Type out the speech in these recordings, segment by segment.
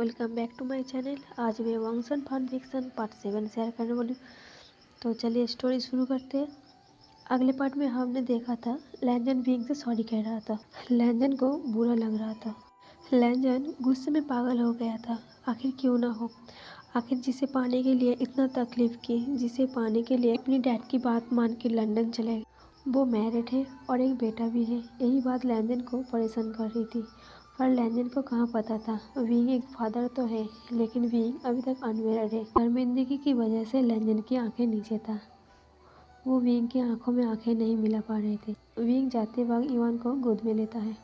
Welcome back to my channel. आज मैं Wangxian fan fiction part 7 share करने वाली हूँ। तो चलिए स्टोरी शुरू करते हैं। अगले पार्ट में हमने देखा था लैंजन विंग से सॉरी कह रहा था। लैंजन को बुरा लग रहा था। लैंजन गुस्से में पागल हो गया था। आखिर क्यों ना हो, आखिर जिसे पाने के लिए इतना तकलीफ की, जिसे पाने के लिए अपनी डैड की बात मान के लंदन चले गए, वो मैरिड है और एक बेटा भी है। यही बात लैंजन को परेशान कर रही थी। पर लैंजन को कहाँ पता था विंग एक फादर तो है, लेकिन विंग अभी तक अनमेरिड है। शर्मिंदगी की वजह से लैंजन की आंखें नीचे था। वो विंग की आंखों में आंखें नहीं मिला पा रहे थे। विंग जाते वक्त इवान को गोद में लेता है।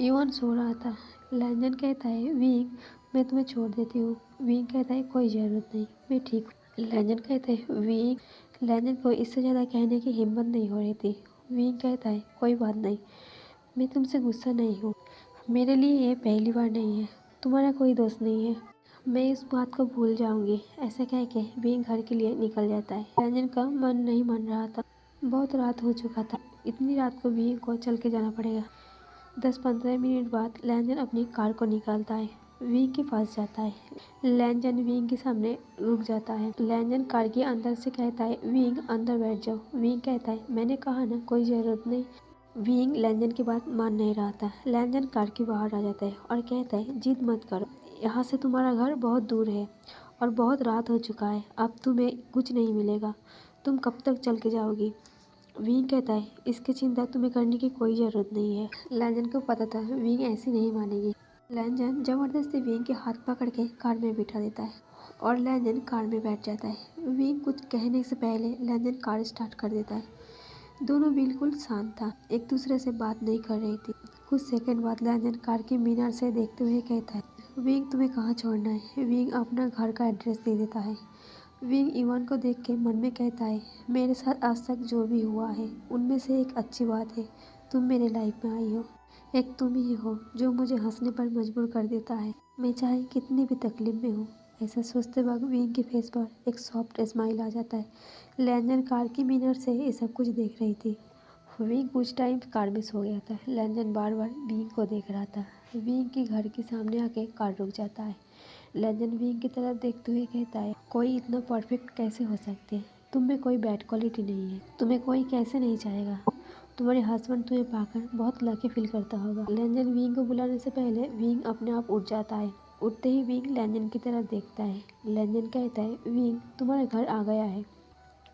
इवान सो रहा था। लैंजन कहता है विंग मैं तुम्हें छोड़ देती हूँ। विंग कहता है कोई ज़रूरत नहीं, मैं ठीक हूँ। लैंजन कहते हैं विंग, लैंजन को इससे ज़्यादा कहने की हिम्मत नहीं हो रही थी। विंग कहता है कोई बात नहीं, मैं तुमसे गुस्सा नहीं हूँ। मेरे लिए ये पहली बार नहीं है, तुम्हारा कोई दोस्त नहीं है, मैं इस बात को भूल जाऊंगी। ऐसा कह के विंग घर के लिए निकल जाता है। लैंजन का मन नहीं मान रहा था। बहुत रात हो चुका था। इतनी रात को विंग को चल के जाना पड़ेगा। 10-15 मिनट बाद लैंजन अपनी कार को निकालता है, विंग के पास जाता है। लैंजन विंग के सामने रुक जाता है। लैंजन कार के अंदर से कहता है विंग अंदर बैठ जाओ। विंग कहता है मैंने कहा ना कोई ज़रूरत नहीं। विंग लैंजन की बात मान नहीं रहा था। लैंजन कार के बाहर आ जाता है और कहता है जिद मत करो, यहाँ से तुम्हारा घर बहुत दूर है और बहुत रात हो चुका है, अब तुम्हें कुछ नहीं मिलेगा, तुम कब तक चल के जाओगी। विंग कहता है इसकी चिंता तुम्हें करने की कोई ज़रूरत नहीं है। लैंजन को पता था विंग ऐसी नहीं मानेगी। लैंजन ज़बरदस्ती विंग के हाथ पकड़ के कार में बिठा देता है और लैंजन कार में बैठ जाता है। विंग कुछ कहने से पहले लैंजन कार स्टार्ट कर देता है। दोनों बिल्कुल शांत था, एक दूसरे से बात नहीं कर रही थी। कुछ सेकंड बाद लैंजन कार की मीनार से देखते हुए कहता है विंग तुम्हें कहाँ छोड़ना है। विंग अपना घर का एड्रेस दे देता है। विंग इवान को देख के मन में कहता है मेरे साथ आज तक जो भी हुआ है उनमें से एक अच्छी बात है, तुम मेरे लाइफ में आई हो। एक तुम ही हो जो मुझे हंसने पर मजबूर कर देता है, मैं चाहे कितनी भी तकलीफ में हूँ। ऐसा सोचते वक्त विंग के फेस पर एक सॉफ्ट स्माइल आ जाता है। लैंजन कार की मिरर से ये सब कुछ देख रही थी। विंग कुछ टाइम कार में सो गया था। लैंजन बार बार विंग को देख रहा था। विंग के घर के सामने आके कार रुक जाता है। लैंजन विंग की तरफ देखते हुए कहता है कोई इतना परफेक्ट कैसे हो सकते हैं, तुम में कोई बैड क्वालिटी नहीं है, तुम्हें कोई कैसे नहीं चाहेगा। तुम्हारे हस्बैंड तुम्हें पाकर बहुत लकी फील करता होगा। लैंजन विंग को बुलाने से पहले विंग अपने आप उठ जाता है। उठते ही विंग लैंजन की तरफ देखता है। लैंजन कहता है विंग तुम्हारा घर आ गया है।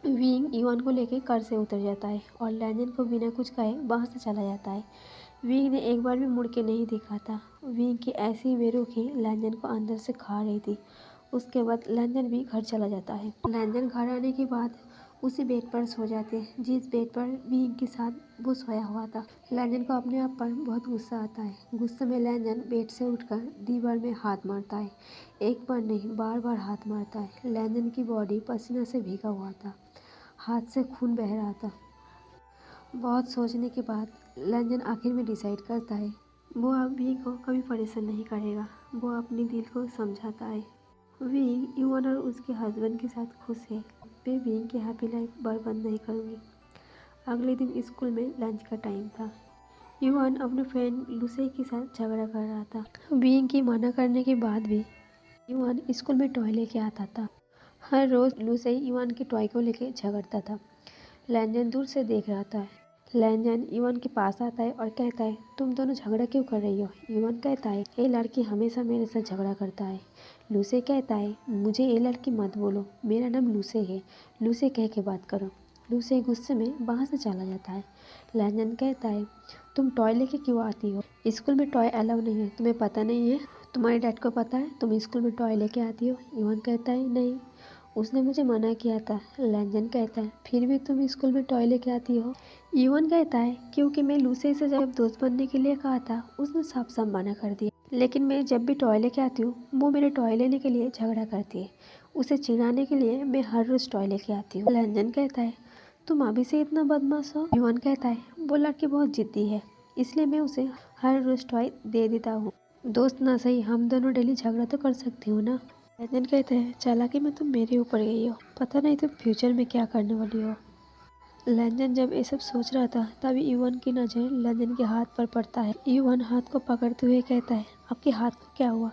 विंग इवान को लेकर कार से उतर जाता है और लैंजन को बिना कुछ कहे वहाँ से चला जाता है। विंग ने एक बार भी मुड़ के नहीं देखा था। विंग की ऐसी बेरुखी लैंजन को अंदर से खा रही थी। उसके बाद लैंजन भी घर चला जाता है। लैंजन घर आने के बाद उसी बेड पर सो जाते हैं जिस बेड पर विंग के साथ वो सोया हुआ था। लैंजन को अपने आप पर बहुत गुस्सा आता है। गुस्से में लैंजन बेड से उठकर दीवार में हाथ मारता है। एक बार नहीं बार बार हाथ मारता है। लैंजन की बॉडी पसीना से भीगा हुआ था, हाथ से खून बह रहा था। बहुत सोचने के बाद लैंजन आखिर में डिसाइड करता है वो अब विंग को कभी परेशान नहीं करेगा। वो अपने दिल को समझाता है विंग इवान और उसके हस्बैंड के साथ खुश है, मैं विंग की हैप्पी लाइफ बर्बाद नहीं करूँगी। अगले दिन स्कूल में लंच का टाइम था। इवान अपने फ्रेंड लूसी के साथ झगड़ा कर रहा था। विंग की मना करने के बाद भी इवान स्कूल में टॉय लेके आता था। हर रोज़ लूसी इवान के टॉय को लेके झगड़ता था। लैंजन दूर से देख रहा था। लैंजन इवान के पास आता है और कहता है तुम दोनों झगड़ा क्यों कर रही हो। इवान कहता है ये लड़की हमेशा मेरे साथ झगड़ा करता है। लूसी कहता है मुझे ये लड़की मत बोलो, मेरा नाम लूसी है, लूसी कह के बात करो। लूसी गुस्से में वहाँ से चला जाता है। लैंजन कहता है तुम टॉय लेके क्यों आती हो, स्कूल में टॉय अलाउ नहीं है, तुम्हें पता नहीं है, तुम्हारे डैड को पता है तुम स्कूल में टॉय लेके आती हो। इवान कहता है नहीं, उसने मुझे मना किया था। लैंजन कहता है फिर भी तुम स्कूल में टॉय लेके आती हो। इवान कहता है क्योंकि मैं लूसी से जब दोस्त बनने के लिए कहा था उसने साफ साफ मना कर दिया, लेकिन मैं जब भी टॉय लेके आती हूँ वो मेरे टॉय लेने के लिए झगड़ा करती है, उसे चिढ़ाने के लिए मैं हर रोज़ टॉय लेके आती हूँ। लैंजन कहता है तुम अभी से इतना बदमाश हो। इवान कहता है वो लड़की बहुत जिद्दी है, इसलिए मैं उसे हर रोज़ टॉय दे देता हूँ। दोस्त ना सही हम दोनों डेली झगड़ा तो कर सकती हूँ ना। लैंजन कहते हैं चालाकी में तुम मेरे ऊपर गई हो, पता नहीं तुम फ्यूचर में क्या करने वाली हो। लैंजन जब ये सब सोच रहा था तभी इवान की नज़र लैंजन के हाथ पर पड़ता है। इवान हाथ को पकड़ते हुए कहता है आपके हाथ को क्या हुआ।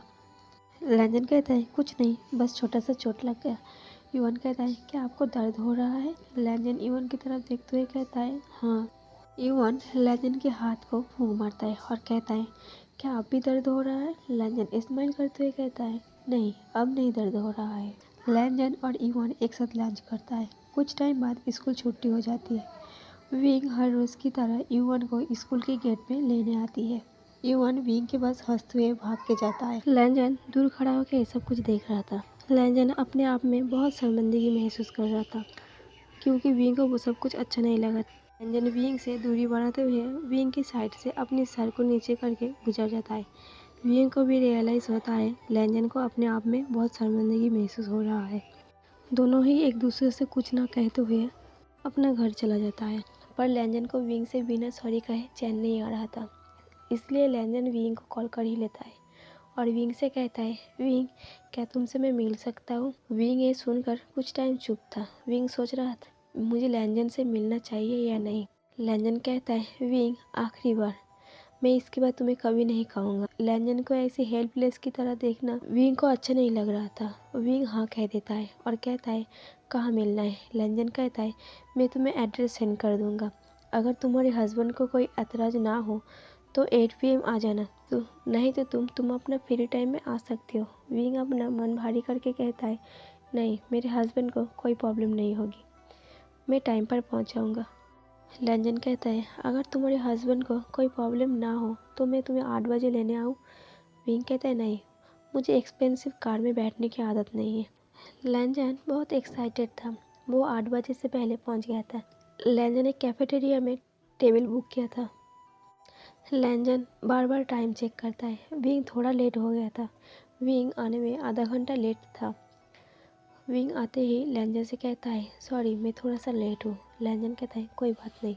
लैंजन कहता है कुछ नहीं, बस छोटा सा चोट लग गया। इवान कहता है क्या आपको दर्द हो रहा है? लैंजन इवान की तरफ देखते हुए कहता है हाँ। इवान लैंजन के हाथ को फूंक मारता है और कहता है क्या अब भी दर्द हो रहा है? लैंजन स्माइल करते हुए कहता है नहीं, अब नहीं दर्द हो रहा है। लैंजन और इवान एक साथ लंच करता है। कुछ टाइम बाद स्कूल छुट्टी हो जाती है। विंग हर रोज की तरह इवान को स्कूल के गेट में लेने आती है। इवान विंग के पास हंसते हुए भाग के जाता है। लैंजन दूर खड़ा होकर ये सब कुछ देख रहा था। लैंजन अपने आप में बहुत शर्मिंदगी महसूस कर रहा था क्योंकि विंग को वो सब कुछ अच्छा नहीं लगा। लैंजन विंग से दूरी बढ़ाते हुए विंग की साइड से अपने सर को नीचे करके गुजर जाता है। विंग को भी रियलाइज होता है लैंजन को अपने आप में बहुत शर्मिंदगी महसूस हो रहा है। दोनों ही एक दूसरे से कुछ ना कहते हुए अपना घर चला जाता है। पर लैंजन को विंग से बिना सॉरी कहे चैन नहीं आ रहा था, इसलिए लैंजन विंग को कॉल कर ही लेता है और विंग से कहता है विंग क्या तुमसे मैं मिल सकता हूँ? विंग ये सुनकर कुछ टाइम चुप था। विंग सोच रहा था मुझे लैंजन से मिलना चाहिए या नहीं। लैंजन कहता है विंग आखिरी बार, मैं इसके बाद तुम्हें कभी नहीं कहूँगा। लैंजन को ऐसे हेल्पलेस की तरह देखना विंग को अच्छा नहीं लग रहा था। विंग हाँ कह देता है और कहता है कहाँ मिलना है? लैंजन कहता है मैं तुम्हें एड्रेस सेंड कर दूँगा, अगर तुम्हारे हस्बैंड को कोई एतराज़ ना हो तो 8 PM आ जाना, तो नहीं तो तुम अपना फ्री टाइम में आ सकती हो। विंग अपना मन भारी करके कहता है नहीं, मेरे हस्बैंड को कोई प्रॉब्लम नहीं होगी, मैं टाइम पर पहुँच जाऊँगा। लैंजन कहता है अगर तुम्हारे हस्बैंड को कोई प्रॉब्लम ना हो तो मैं तुम्हें 8 बजे लेने आऊँ? विंग कहता है नहीं, मुझे एक्सपेंसिव कार में बैठने की आदत नहीं है। लैंजन बहुत एक्साइटेड था। वो 8 बजे से पहले पहुंच गया था। लैंजन ने कैफेटेरिया में टेबल बुक किया था। लैंजन बार बार टाइम चेक करता है। विंग थोड़ा लेट हो गया था। विंग आने में आधा घंटा लेट था। विंग आते ही लैंजन से कहता है सॉरी मैं थोड़ा सा लेट हूँ। लैंजन कहता है कोई बात नहीं,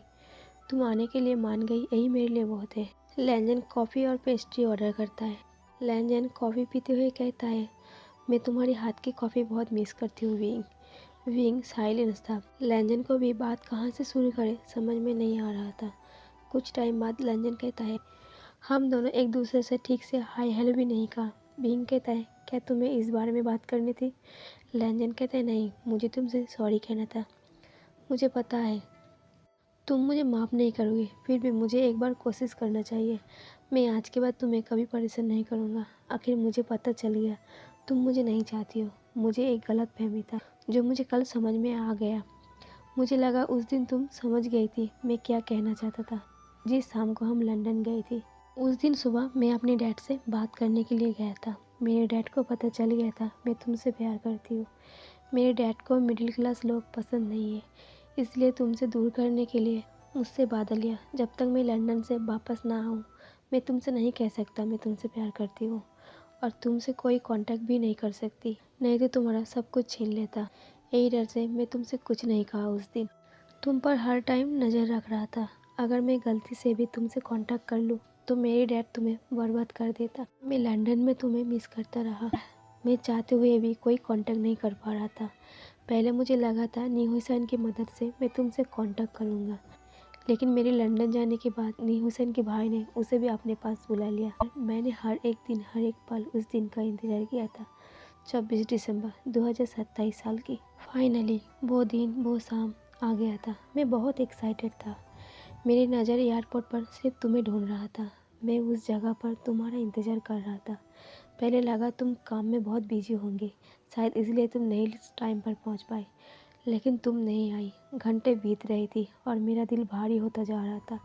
तुम आने के लिए मान गई, यही मेरे लिए बहुत है। लैंजन कॉफ़ी और पेस्ट्री ऑर्डर करता है। लैंजन कॉफ़ी पीते हुए कहता है मैं तुम्हारे हाथ की कॉफ़ी बहुत मिस करती हूँ विंग। विंग साइलेंस था। लैंजन को भी बात कहाँ से शुरू करे समझ में नहीं आ रहा था। कुछ टाइम बाद लैंजन कहता है हम दोनों एक दूसरे से ठीक से हाय हेलो भी नहीं कहा। विंग कहता है क्या तुम्हें इस बारे में बात करनी थी? लैंजन कहता है नहीं, मुझे तुमसे सॉरी कहना था। मुझे पता है तुम मुझे माफ़ नहीं करोगे, फिर भी मुझे एक बार कोशिश करना चाहिए। मैं आज के बाद तुम्हें कभी परेशान नहीं करूँगा। आखिर मुझे पता चल गया तुम मुझे नहीं चाहती हो। मुझे एक गलत फहमी था जो मुझे कल समझ में आ गया। मुझे लगा उस दिन तुम समझ गई थी मैं क्या कहना चाहता था। जिस शाम को हम लंदन गए थे उस दिन सुबह मैं अपने डैड से बात करने के लिए गया था। मेरे डैड को पता चल गया था मैं तुमसे प्यार करती हूँ। मेरे डैड को मिडिल क्लास लोग पसंद नहीं है, इसलिए तुमसे दूर करने के लिए मुझसे वादा लिया जब तक मैं लंदन से वापस ना आऊँ मैं तुमसे नहीं कह सकता मैं तुमसे प्यार करती हूँ, और तुमसे कोई कांटेक्ट भी नहीं कर सकती, नहीं तो तुम्हारा सब कुछ छीन लेता। यही डर से मैं तुमसे कुछ नहीं कहा। उस दिन तुम पर हर टाइम नज़र रख रहा था। अगर मैं गलती से भी तुमसे कांटेक्ट कर लूँ तो मेरे डैड तुम्हें बर्बाद कर देता। मैं लंदन में तुम्हें मिस करता रहा। मैं चाहते हुए भी कोई कांटेक्ट नहीं कर पा रहा था। पहले मुझे लगा था नी हुसैन की मदद से मैं तुमसे कांटेक्ट करूँगा, लेकिन मेरे लंदन जाने के बाद नी हुसैन के भाई ने उसे भी अपने पास बुला लिया। मैंने हर एक दिन हर एक पल उस दिन का इंतज़ार किया था। 24 दिसंबर 2027 साल की। फाइनली वो दिन वो शाम आ गया था। मैं बहुत एक्साइटेड था। मेरी नज़र एयरपोर्ट पर सिर्फ तुम्हें ढूंढ रहा था। मैं उस जगह पर तुम्हारा इंतज़ार कर रहा था। पहले लगा तुम काम में बहुत बिजी होंगे, शायद इसलिए तुम नहीं टाइम पर पहुंच पाए, लेकिन तुम नहीं आई। घंटे बीत रही थी और मेरा दिल भारी होता जा रहा था।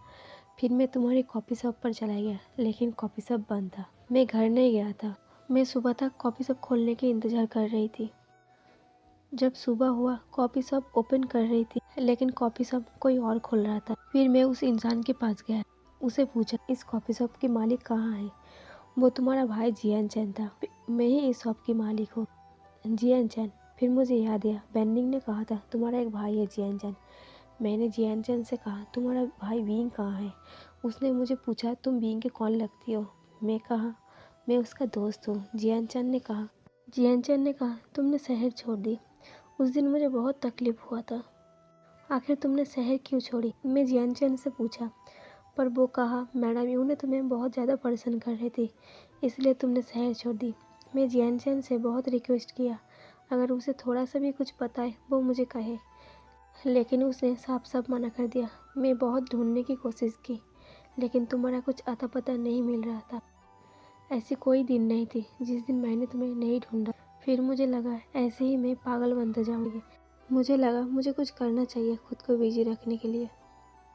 फिर मैं तुम्हारे कॉफ़ी शॉप पर चला गया, लेकिन कॉफ़ी शॉप बंद था। मैं घर नहीं गया था। मैं सुबह तक कॉफ़ी शॉप खोलने के इंतज़ार कर रही थी। जब सुबह हुआ कॉफ़ी शॉप ओपन कर रही थी, लेकिन कॉफ़ी शॉप कोई और खोल रहा था। फिर मैं उस इंसान के पास गया, उसे पूछा इस कॉफ़ी शॉप के मालिक कहाँ है? वो तुम्हारा भाई जियान चैन था। मैं ही इस शॉप की मालिक हूँ। जियान चैन। फिर मुझे याद आया बेनिंग ने कहा था तुम्हारा एक भाई है जियान चैन। मैंने जियान चैन से कहा तुम्हारा भाई विंग कहाँ है? उसने मुझे पूछा तुम विंग के कौन लगती हो? मैं कहा मैं उसका दोस्त हूँ। जियान चैन ने कहा तुमने शहर छोड़ दी। उस दिन मुझे बहुत तकलीफ हुआ था। आखिर तुमने शहर क्यों छोड़ी? मैं जियान चैन से पूछा। पर वो कहा मैडम यूँ ने तुम्हें बहुत ज़्यादा परेशान कर रही थी, इसलिए तुमने शहर छोड़ दी। मैं जियानचैन से बहुत रिक्वेस्ट किया, अगर उसे थोड़ा सा भी कुछ पता है वो मुझे कहे, लेकिन उसने साफ साफ मना कर दिया। मैं बहुत ढूंढने की कोशिश की, लेकिन तुम्हारा कुछ अता पता नहीं मिल रहा था। ऐसी कोई दिन नहीं थी जिस दिन मैंने तुम्हें नहीं ढूंढा। फिर मुझे लगा ऐसे ही मैं पागल बनते जाऊंगी। मुझे लगा मुझे कुछ करना चाहिए खुद को बिजी रखने के लिए।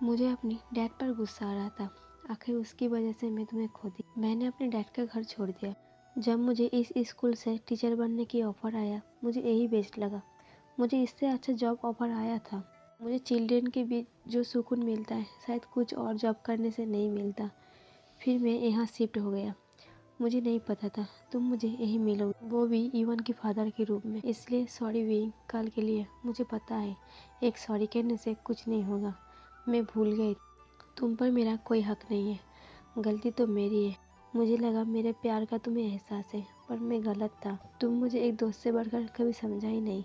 मुझे अपनी डैड पर गुस्सा आ रहा था। आखिर उसकी वजह से मैं तुम्हें खो दी। मैंने अपने डैड का घर छोड़ दिया। जब मुझे इस स्कूल से टीचर बनने की ऑफ़र आया, मुझे यही बेस्ट लगा। मुझे इससे अच्छा जॉब ऑफ़र आया था। मुझे चिल्ड्रन के बीच जो सुकून मिलता है शायद कुछ और जॉब करने से नहीं मिलता। फिर मैं यहाँ शिफ्ट हो गया। मुझे नहीं पता था तुम मुझे यहीं मिलोगे, वो भी इवन के फादर के रूप में। इसलिए सॉरी विंग, कल के लिए। मुझे पता है एक सॉरी कहने से कुछ नहीं होगा। मैं भूल गई, तुम पर मेरा कोई हक नहीं है। गलती तो मेरी है। मुझे लगा मेरे प्यार का तुम्हें एहसास है, पर मैं गलत था। तुम मुझे एक दोस्त से बढ़कर कभी समझा ही नहीं।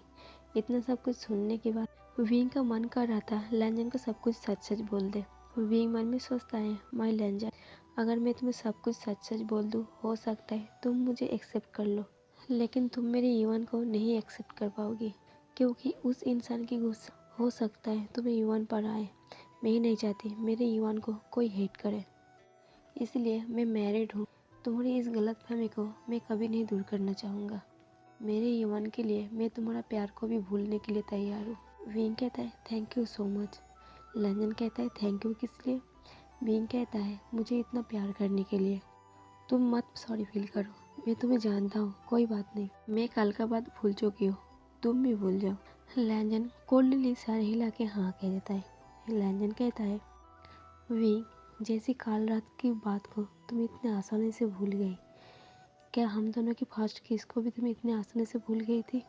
इतना सब कुछ सुनने के बाद विंग का मन कर रहा था लैंजन को सब कुछ सच सच बोल दे। विंग मन में सोचता है, माय लैंजन, अगर मैं तुम्हें सब कुछ सच सच बोल दूँ, हो सकता है तुम मुझे एक्सेप्ट कर लो, लेकिन तुम मेरे युवन को नहीं एक्सेप्ट कर पाओगी, क्योंकि उस इंसान की गुस्सा हो सकता है तुम्हें युवन पर आए। मैं ही नहीं चाहती मेरे युवन को कोई हेट करे, इसलिए मैं मैरिड हूँ। तुम्हारी इस गलतफहमी को मैं कभी नहीं दूर करना चाहूँगा। मेरे युवन के लिए मैं तुम्हारा प्यार को भी भूलने के लिए तैयार हूँ। विंग कहता है, thank you so much. London कहता है, थैंक यू किस लिए? विंग कहता है, मुझे इतना प्यार करने के लिए। तुम मत सॉरी फील करो, मैं तुम्हें जानता हूँ, कोई बात नहीं। मैं कल का बात भूल चुकी हूँ, तुम भी भूल जाओ। लैंजन कोल्डली सर हिला के हाँ कह देता है। लैंजन कहता है, विंग, जैसी काल रात की बात को तुम इतने आसानी से भूल गई, क्या हम दोनों की फर्स्ट किस को भी तुम इतने आसानी से भूल गई थी?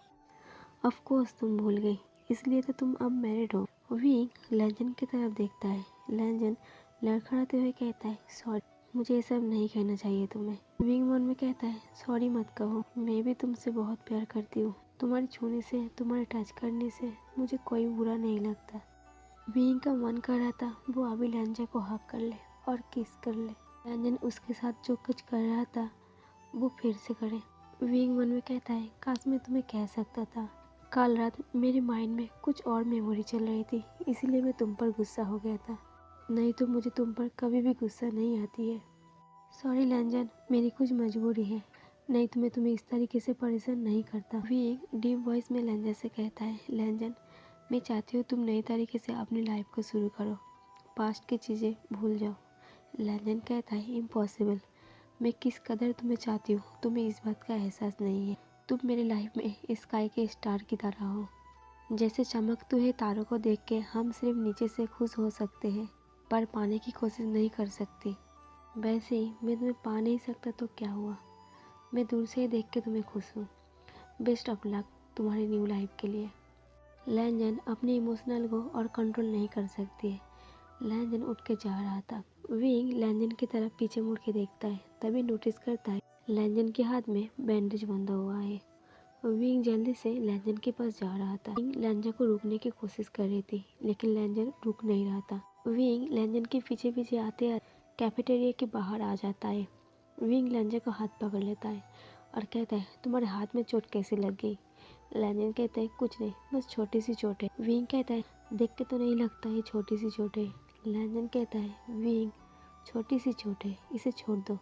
ऑफ कोर्स तुम भूल गई, इसलिए तो तुम अब मैरिड हो। विंग लैंजन की तरफ देखता है। लैंजन लड़खड़ाते हुए कहता है, सॉरी, मुझे ये सब नहीं कहना चाहिए तुम्हें। विंग मन में कहता है, सॉरी मत कहो, मैं भी तुमसे बहुत प्यार करती हूँ। तुम्हारे छूने से, तुम्हारे टच करने से मुझे कोई बुरा नहीं लगता। विंग का मन कर रहा था वो अभी लैंजन को हक कर ले और किस कर ले। लैंजन उसके साथ जो कुछ कर रहा था वो फिर से करे। विंग मन में कहता है, काश मैं तुम्हें कह सकता था। कल रात मेरे माइंड में कुछ और मेमोरी चल रही थी, इसीलिए मैं तुम पर गुस्सा हो गया था, नहीं तो मुझे तुम पर कभी भी गुस्सा नहीं आती है। सॉरी लैंजन, मेरी कुछ मजबूरी है, नहीं तो मैं तुम्हें इस तरीके से परेशान नहीं करता। विंग डीप वॉइस में लैंजन से कहता है, लैंजन, मैं चाहती हूँ तुम नई तरीके से अपनी लाइफ को शुरू करो, पास्ट की चीज़ें भूल जाओ। लैंजन कहता है, इम्पॉसिबल, मैं किस कदर तुम्हें चाहती हूँ तुम्हें इस बात का एहसास नहीं है। तुम मेरी लाइफ में स्काई के स्टार की तरह हो। जैसे चमकते हुए तारों को देख के हम सिर्फ नीचे से खुश हो सकते हैं, पर पाने की कोशिश नहीं कर सकते, वैसे ही मैं तुम्हें पा नहीं सकता तो क्या हुआ, मैं दूर से ही देख के तुम्हें खुश हूँ। बेस्ट ऑफ लक तुम्हारी न्यू लाइफ के लिए। लैंजन अपने इमोशनल को और कंट्रोल नहीं कर सकती है। लैंजन उठ के जा रहा था। विंग लैंजन की तरफ पीछे मुड़ के देखता है, तभी नोटिस करता है लैंजन के हाथ में बैंडेज बंधा हुआ है। विंग जल्दी से लैंजन के पास जा रहा था। विंग लैंजन को रोकने की कोशिश कर रही थी, लेकिन लैंजन रुक नहीं रहा था। विंग लैंजन के पीछे पीछे आते आते कैफेटेरिया के बाहर आ जाता है। विंग लैंजन का हाथ पकड़ लेता है और कहता है, तुम्हारे हाथ में चोट कैसे लग गई? लैंजन कहता है, कुछ नहीं, बस छोटी सी चोट है। विंग कहता है, देख के तो नहीं लगता है छोटी सी चोट है। लैंजन कहता है, विंग, छोटी सी चोट है, इसे छोड़ दो।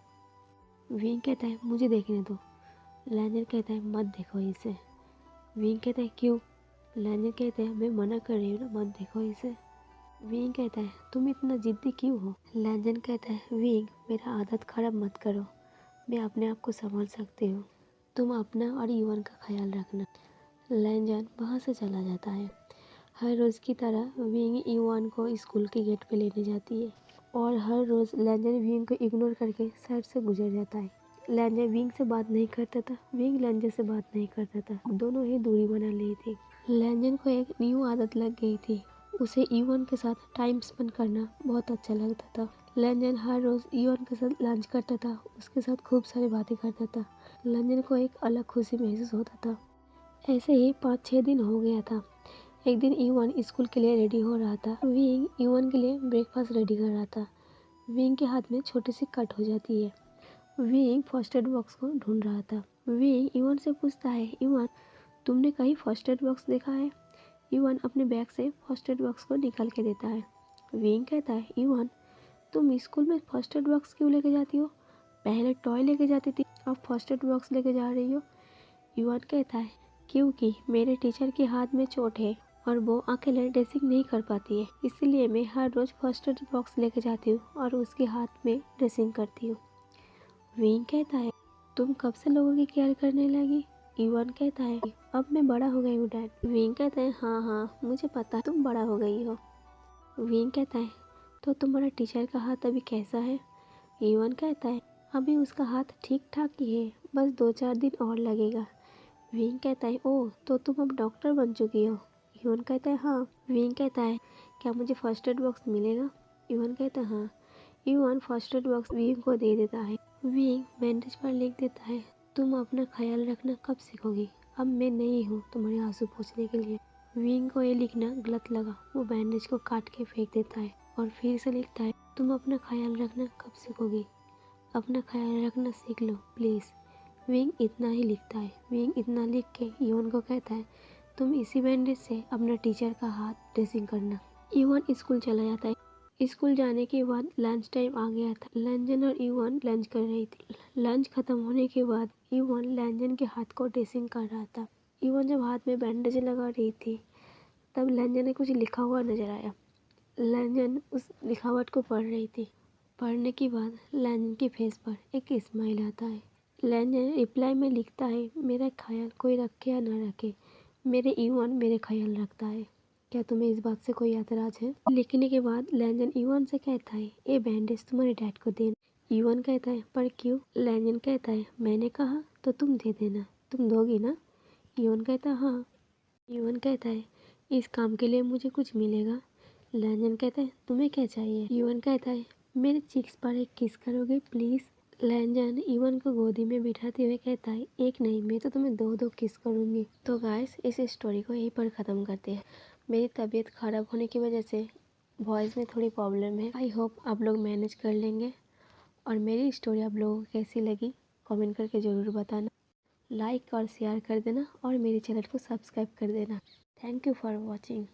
विंग कहता है, मुझे देखने दो। लैंजन कहता है, मत देखो इसे। विंग कहता है, क्यों? लैंजन कहता है, मैं मना कर रही हूँ ना, मत देखो इसे। विंग कहता है, तुम इतना जिद्दी क्यों हो? लैंजन कहता है, विंग, मेरा आदत खराब मत करो, मैं अपने आप को संभाल सकती हूँ, तुम अपना और युवन का ख्याल रखना। लैंजन वहाँ से चला जाता है। हर रोज़ की तरह विंग युवन को स्कूल के गेट पे लेने जाती है, और हर रोज़ लैंजन विंग को इग्नोर करके साइड से गुजर जाता है। लैंजन विंग से बात नहीं करता था, विंग लैंजन से बात नहीं करता था, दोनों ही दूरी बना ली थी। लैंजन को एक न्यू आदत लग गई थी, उसे युवन के साथ टाइम स्पेंड करना बहुत अच्छा लगता था। लैंजन हर रोज़ युवन के साथ लंच करता था, उसके साथ खूब सारी बातें करता था। लैंजन को एक अलग खुशी महसूस होता था। ऐसे ही 5-6 दिन हो गया था। एक दिन युवन स्कूल के लिए रेडी हो रहा था। विंग युवन के लिए ब्रेकफास्ट रेडी कर रहा था। विंग के हाथ में छोटी सी कट हो जाती है। विंग फर्स्ट एड बॉक्स को ढूंढ रहा था। विंग ईवान से पूछता है, ईवान तुमने कहीं फर्स्ट एड बॉक्स देखा है? ईवान अपने बैग से फर्स्ट एड बॉक्स को निकाल के देता है। विंग कहता है, ईवान तुम स्कूल में फर्स्ट एड बॉक्स क्यों लेके जाती हो? पहले टॉय लेके जाती थी, अब फर्स्ट एड बॉक्स लेके जा रही हो। ईवान कहता है, क्योंकि मेरे टीचर के हाथ में चोट है और वो अकेले ड्रेसिंग नहीं कर पाती है, इसलिए मैं हर रोज फर्स्ट एड बॉक्स लेके जाती हूँ और उसके हाथ में ड्रेसिंग करती हूँ। विंग कहता है, तुम कब से लोगों की केयर करने लगी? ईवान कहता है, अब मैं बड़ा हो गई हूँ डैड। विंग कहता है, हाँ हाँ मुझे पता है तुम बड़ा हो गई हो। विंग कहता है, तो तुम्हारा टीचर का हाथ अभी कैसा है? ईवान कहता है, अभी उसका हाथ ठीक ठाक ही है, बस 2-4 दिन और लगेगा। विंग कहता है, ओह तो तुम अब डॉक्टर बन चुकी हो? ईवान कहता है, हाँ। विंग कहता है, क्या मुझे फर्स्ट एड बॉक्स मिलेगा? ईवान कहता है, हाँ। Evan first aid box Wing को दे देता है। विंग बैंडेज पर लिख देता है, तुम अपना ख्याल रखना कब सीखोगी? अब मैं नहीं हूँ तुम्हारे आंसू पोंछने के लिए। विंग को ये लिखना गलत लगा, वो बैंडेज को काट के फेंक देता है और फिर से लिखता है, तुम अपना ख्याल रखना कब सीखोगी? अपना ख्याल रखना सीख लो प्लीज़। विंग इतना ही लिखता है। विंग इतना लिख के ईवान को कहता है, तुम इसी बैंडेज से अपना टीचर का हाथ ड्रेसिंग करना। ईवान स्कूल चला जाता है। स्कूल जाने के बाद लंच टाइम आ गया था। लैंजन और ईवान लंच कर रही थी। लंच खत्म होने के बाद ईवान लैंजन के हाथ को ड्रेसिंग कर रहा था। ईवान जब हाथ में बैंडेज लगा रही थी तब लैंजन ने कुछ लिखा हुआ नजर आया। लैंजन उस लिखावट को पढ़ रही थी। पढ़ने के बाद लैंजन के फेस पर एक स्माइल आता है। लैंजन रिप्लाई में लिखता है, मेरा ख्याल कोई रखे या ना रखे, मेरे ईवान मेरे ख्याल रखता है। क्या तुम्हें इस बात से कोई एतराज है? लिखने के बाद लैंजन ईवान से कहता है, ये बैंडेज तुम्हारे डैड को देना। ईवान कहता है, पर क्यों? लैंजन कहता है, मैंने कहा तो तुम दे देना, तुम दोगी ना? ईवान कहता है, हाँ। ईवान कहता है, इस काम के लिए मुझे कुछ मिलेगा? लैंजन कहता है, तुम्हें क्या चाहिए? ईवान कहता है, मेरे चिक्स पर एक किस करोगे प्लीज? लैंजन ईवान को गोदी में बिठाते हुए कहता है, एक नहीं मैं तो तुम्हें 2-2 किस करूंगी। तो गाइस इस स्टोरी को यहीं पर ख़त्म करते हैं। मेरी तबीयत ख़राब होने की वजह से वॉइस में थोड़ी प्रॉब्लम है। आई होप आप लोग मैनेज कर लेंगे। और मेरी स्टोरी आप लोगों को कैसी लगी कमेंट करके ज़रूर बताना। लाइक और शेयर कर देना और मेरे चैनल को सब्सक्राइब कर देना। Thank you for watching.